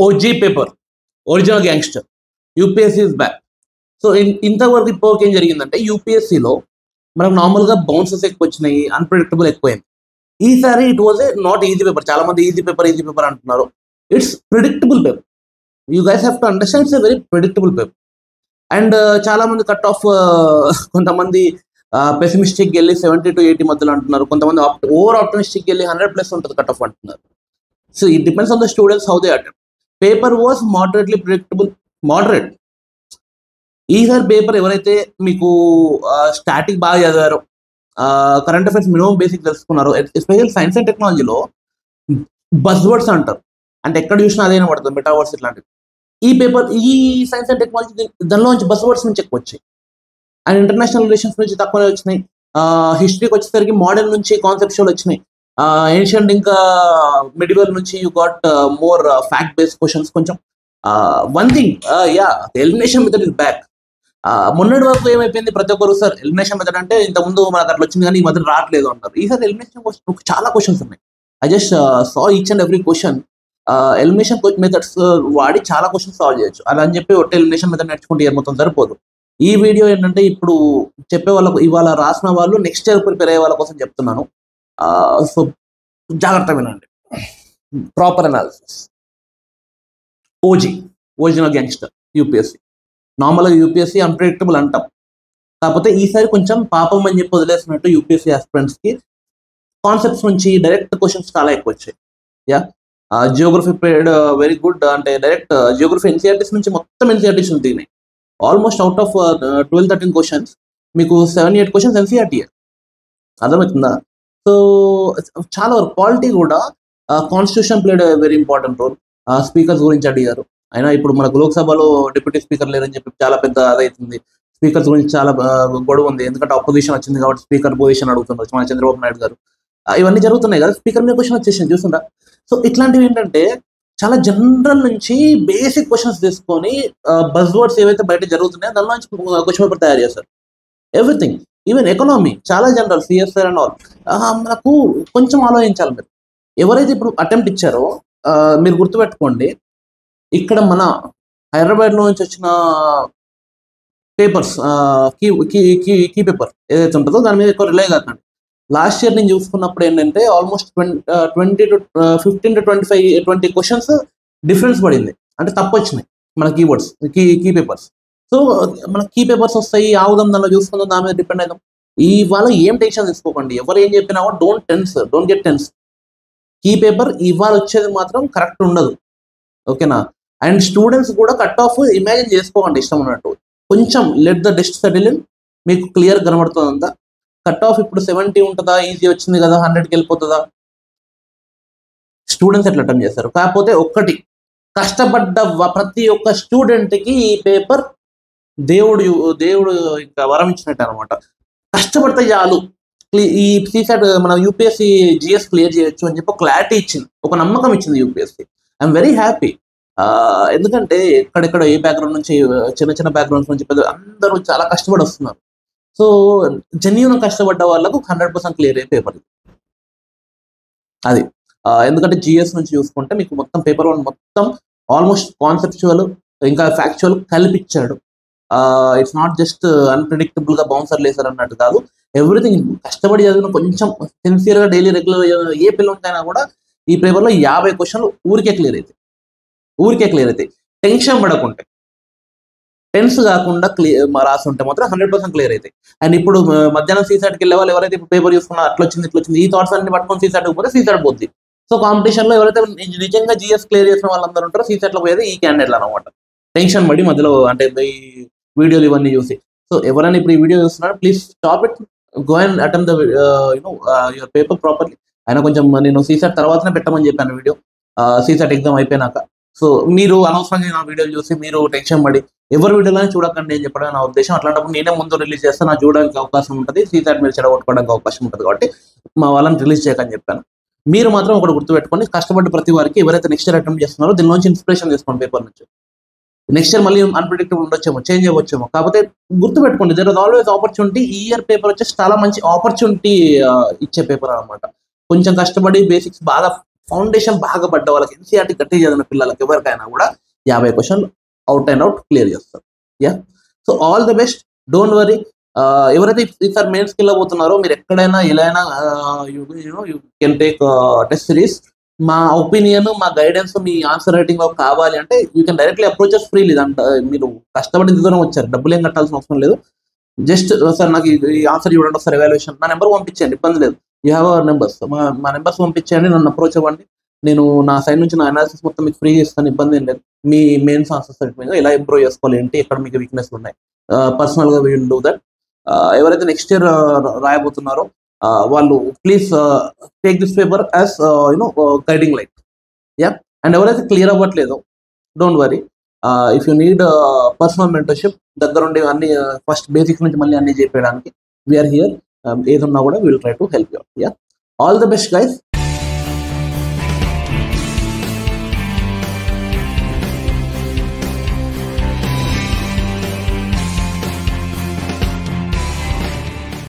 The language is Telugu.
OG paper, original gangster, UPSC is back. So ఇంతవరకు ఇప్పటివరకు ఏం జరిగిందంటే యూపీఎస్సీలో మనకు నార్మల్గా బౌన్సెస్ ఎక్కువ వచ్చినాయి, అన్ప్రిడిక్టబుల్ ఎక్కువైంది. ఈసారి it was a not easy paper. చాలా మంది ఈజీ పేపర్ అంటున్నారు. It's predictable paper. You guys have to understand it's a very predictable paper. And చాలా మంది కట్ ఆఫ్ కొంతమంది పెసిమిస్టిక్ వెళ్ళి 70 to 80 మధ్యలో అంటున్నారు. కొంతమంది ఓవర్ ఆప్టమిస్టిక్ వెళ్ళి 100+ ఉంటుంది కట్ ఆఫ్ అంటున్నారు. So it depends on the students how they attempt. Paper was moderately predictable, moderate. ఈసారి పేపర్ ఎవరైతే మీకు స్టాటిక్ బాగా చదివారో, కరెంట్ అఫైర్స్ మినిమం బేసిక్ తెలుసుకున్నారో, ఎస్పెషల్ సైన్స్ అండ్ టెక్నాలజీలో బజ్ వర్డ్స్ అంటారు, అంటే ఎక్కడ చూసినా అదేనా పడుతుంది, మెటావర్స్ ఇట్లాంటివి. ఈ పేపర్, ఈ సైన్స్ అండ్ టెక్నాలజీ దానిలో నుంచి బజ్ వర్డ్స్ నుంచి ఎక్కువ వచ్చాయి. అండ్ ఇంటర్నేషనల్ రిలేషన్స్ నుంచి తక్కువనే వచ్చినాయి. హిస్టరీకి వచ్చేసరికి మోడర్న్ నుంచి కాన్సెప్చువల్ వచ్చినాయి. ఏన్షియంట్ ఇంకా మిడివల్ నుంచి you got more fact based questions. కొంచెం one thing, elimination method is back. మొన్నటి వరకు ఏమైపోయింది, ప్రతి ఒక్కరు సార్ ఎలిమినేషన్ మెథడ్ అంటే ఇంతకుముందు మనకు అట్లా వచ్చింది కానీ ఈ మధ్య రావట్లేదు అంటారు. ఈసారి ఎలిమినేషన్ చాలా క్వశ్చన్స్ ఉన్నాయి. I just saw each and every question. Elimination methods వాడి చాలా క్వశ్చన్స్ సాల్వ్ చేయొచ్చు. అలా అని చెప్పి ఒట్టి ఎలిమినేషన్ మెథడ్ నేర్చుకుంటే ఇయర్ మొత్తం సరిపోదు. ఈ వీడియో ఏంటంటే ఇప్పుడు చెప్పే వాళ్ళకు, ఇవాళ రాసిన వాళ్ళు నెక్స్ట్ ఇయర్ ప్రిపేర్ అయ్యే వాళ్ళ కోసం చెప్తున్నాను. సో జాగ్రత్త వినండి. Proper analysis. OG, original gangster, UPSC. నార్మల్గా యూపీఎస్సీ అన్ప్రిడిక్టబుల్ అంటాం, కాకపోతే ఈసారి కొంచెం పాపం అని చెప్పి వదిలేసినట్టు యూపీఎస్సీ ఆస్పిరెంట్స్కి కాన్సెప్ట్స్ నుంచి డైరెక్ట్ క్వశ్చన్స్ చాలా ఎక్కువ వచ్చాయి. జియోగ్రఫీ పేడ్ వెరీ గుడ్, అంటే డైరెక్ట్ జియోగ్రఫీ ఎన్సీఆర్టీస్ నుంచి మొత్తం ఎన్సీఆర్టీస్ దిగినాయి. ఆల్మోస్ట్ అవుట్ ఆఫ్ 12-13 క్వశ్చన్స్ మీకు 7-8 క్వశ్చన్స్ ఎన్సీఆర్టీ. అర్థమవుతుందా? సో చాలా వరకు క్వాలిటీ కూడా. Constitution played very important role. Speakers గురించి అడిగారు. అయినా ఇప్పుడు మనకు లోక్సభలో డిప్యూటీ స్పీకర్ లేరని చెప్పి చాలా పెద్ద అదవుతుంది. స్పీకర్స్ గురించి చాలా గొడవ ఉంది, ఎందుకంటే అపోజిషన్ వచ్చింది కాబట్టి స్పీకర్ పొజిషన్ అడుగుతున్నారు మన చంద్రబాబు నాయుడు గారు. ఇవన్నీ జరుగుతున్నాయి కదా, స్పీకర్ మీద క్వశ్చన్ వచ్చేసింది చూస్తుందా. సో ఇట్లాంటివి ఏంటంటే చాలా జనరల్ నుంచి బేసిక్ క్వశ్చన్స్ తీసుకొని బజ్ వర్డ్స్ ఏవైతే బయట జరుగుతున్నాయో దాని నుంచి క్వశ్చన్ పేపర్ తయారు చేస్తారు. ఎవ్రీథింగ్, ఈవెన్ ఎకనామీ చాలా జనరల్, సిఎస్ఆర్ అండ్ ఆల్. మనకు కొంచెం ఆలోచించాలి. మీరు ఎవరైతే ఇప్పుడు అటెంప్ట్ ఇచ్చారో మీరు గుర్తుపెట్టుకోండి, ఇక్కడ మన హైదరాబాద్లో నుంచి వచ్చిన పేపర్స్, కీ పేపర్ ఏదైతే ఉంటుందో దాని మీద ఎక్కువ రిలే కాకండి. లాస్ట్ ఇయర్ నేను చూసుకున్నప్పుడు ఏంటంటే ఆల్మోస్ట్ 15 to 20 క్వశ్చన్స్ డిఫరెన్స్ పడింది, అంటే తప్పు వచ్చినాయి మన కీవర్డ్స్, కీ పేపర్స్. సో మన కీ పేపర్స్ వస్తాయి, ఆవుదాం దానిలో చూసుకుందాం, దాని మీద డిపెండ్ అవుదాం. ఇవాళ ఏం టెన్షన్ తీసుకోకండి, ఎవరు ఏం చెప్పినా don't get tense. Key paper ఇవాళ వచ్చేది మాత్రం కరెక్ట్ ఉండదు, ఓకేనా? అండ్ స్టూడెంట్స్ కూడా కట్ ఆఫ్ ఇమాజిన్ చేసుకోకండి ఇష్టం ఉన్నట్టు. కొంచెం let the dust settle in, మీకు క్లియర్ కనబడుతుంది అంతా. కట్ ఆఫ్ ఇప్పుడు 70 ఉంటుందా, ఈజీ వచ్చింది కదా 100కి వెళ్ళిపోతుందా? స్టూడెంట్స్ ఎట్లా అటెంప్ట్ చేస్తారు. కాకపోతే ఒక్కటి, కష్టపడ్డ ప్రతి ఒక్క స్టూడెంట్కి ఈ పేపర్ దేవుడు ఇంకా వరం ఇచ్చినట్టు అనమాట. కష్టపడితే చాలు ఈ సీసాట్ మన యూపీఎస్సీ జిఎస్ క్లియర్ చేయొచ్చు అని చెప్పి క్లారిటీ ఇచ్చింది, ఒక నమ్మకం ఇచ్చింది యూపీఎస్సీ. I'm very happy. ఎందుకంటే ఎక్కడెక్కడ ఏ బ్యాక్గ్రౌండ్ నుంచి, చిన్న బ్యాక్గ్రౌండ్స్ నుంచి అందరూ చాలా కష్టపడి వస్తున్నారు. సో జెన్యూన్ కష్టపడ్డ వాళ్ళకు 100% క్లియర్ అయ్యే పేపర్ అది. ఎందుకంటే జిఎస్ నుంచి చూసుకుంటే మీకు మొత్తం పేపర్ 1 మొత్తం ఆల్మోస్ట్ కాన్సెప్చువల్ ఇంకా ఫ్యాక్చువల్ కలిపిచ్చాడు. ఇట్స్ నాట్ జస్ట్ అన్ప్రిడిక్టబుల్ గా బౌన్సర్ లేసర్ అన్నట్టు కాదు. ఎవ్రీథింగ్ కష్టపడి చదివిన, కొంచెం సిన్సియర్ గా డైలీ రెగ్యులర్ ఏ పిల్లలకైనా కూడా ఈ పేపర్లో 50 క్వశ్చన్లు ఊరికే క్లియర్ అవుతాయి. టెన్షన్ పడకుంటే, టెన్స్ కాకుండా రాసి ఉంటే మాత్రం 100% క్లియర్ అవుతాయి. అండ్ ఇప్పుడు మధ్యాహ్నం సీసాట్కి వెళ్ళే వాళ్ళు ఎవరైతే ఇప్పుడు పేపర్ చూసుకున్నా అట్లా వచ్చింది ఈ థాట్స్ అన్ని పట్టుకొని సీసాట్కి పోతే సీసాట్ పోద్ది. సో కాంపిటీషన్ లో ఎవరైతే నిజంగా జిఎస్ క్లియర్ చేసిన వాళ్ళందరూ ఉంటారో సీసాట్లో పోయేది ఈ క్యాండిడేట్లు అనమాట. టెన్షన్ పడి మధ్యలో అంటే ఈ వీడియోలు ఇవన్నీ చూసి. సో ఎవరైనా ఇప్పుడు ఈ వీడియో చూస్తున్నారో please stop it, go and attempt the your paper properly. అయినా కొంచెం నేను సీసాట్ తర్వాతనే పెట్టమని చెప్పాను వీడియో, సీసాట్ ఎగ్జామ్ అయిపోయినాక. సో మీరు అనవసరంగా నా వీడియోలు చూసి మీరు టెన్షన్ పడి ఎవరి వీడియోలని చూడకండి అని చెప్పడం నా ఉద్దేశం. అట్లాంటప్పుడు నేనే ముందు రిలీజ్ చేస్తాను, నాకు చూడడానికి అవకాశం ఉంటుంది, సీసాట్ మీరు చెడగొట్టుకోవడానికి అవకాశం ఉంటుంది. కాబట్టి మా వాళ్ళని రిలీజ్ చేయకని చెప్పాను. మీరు మాత్రం ఒకటి గుర్తుపెట్టుకోండి, కష్టపడ్డ ప్రతి వారికి ఎవరైతే నెక్స్ట్ ఇయర్ అటెంప్ట్ చేస్తున్నారో దీని నుంచి ఇన్స్పిరేషన్ తీసుకోండి. పేపర్ నుంచి నెక్స్ట్ ఇయర్ మళ్ళీ అన్ప్రిడిక్టబుల్ ఉండొచ్చేమో, చేంజ్ అవ్వచ్చేమో, కాకపోతే గుర్తుపెట్టుకోండి దేర్ ఇస్ ఆల్వేస్ ఆపర్చునిటీ. ఈ ఇయర్ పేపర్ వచ్చేసి చాలా మంచి ఆపర్చునిటీ ఇచ్చే పేపర్ అనమాట. కొంచెం కష్టపడి బేసిక్స్ బాగా ఫౌండేషన్ బాగా పడ్డ వాళ్ళకి, ఎన్సీఆర్టీ గట్టి చదివిన పిల్లలకి ఎవరికైనా కూడా 50 క్వశ్చన్లు అవుట్ అండ్ అవుట్ క్లియర్ చేస్తారు. Yeah, so all the best, don't worry. ఎవరైతే ఈసారి మెయిన్స్కి వెళ్ళబోతున్నారో మీరు ఎక్కడైనా ఎలా అయినా you can take test series. మా ఒపీనియన్, మా గైడెన్స్ మీ ఆన్సర్ రైటింగ్ లో కావాలి అంటే you can directly approaches freely. మీరు కష్టపడి దూరం వచ్చారు, డబ్బులు ఏం కట్టాల్సిన అవసరం లేదు. జస్ట్ సార్ నాకు ఈ ఆన్సర్ చూడండి ఒకసారి, ఎవాల్యుయేషన్ నా నెంబర్ పంపించండి, ఇబ్బంది లేదు. యూ హ్యావ్ అవర్ నెంబర్స్, మా నెంబర్స్ పంపించండి, నన్ను అప్రోచ్ అవ్వండి. నేను నా సైడ్ నుంచి నా అనాలిసిస్ మొత్తం మీకు ఫ్రీ చేస్తాను, ఇబ్బంది ఏం లేదు. మీ మెయిన్స్ ఆన్సర్స్ మీద ఎలా ఇంప్రూవ్ చేసుకోవాలి, ఏంటి ఎక్కడ మీకు వీక్నెస్ ఉన్నాయి, పర్సనల్ గా విల్ డూ దట్. ఎవరైతే నెక్స్ట్ ఇయర్ రాయబోతున్నారో వాళ్ళు please take this paper as guiding light. Yeah, and ఎవరైతే క్లియర్ అవ్వట్లేదో don't worry. If you need personal mentorship, దగ్గరుండి అన్ని ఫస్ట్ బేసిక్స్ నుంచి మళ్ళీ అన్ని చెప్పడానికి వీఆర్ హియర్. ఏదున్నా కూడా will try to help you. Yeah, all the best guys.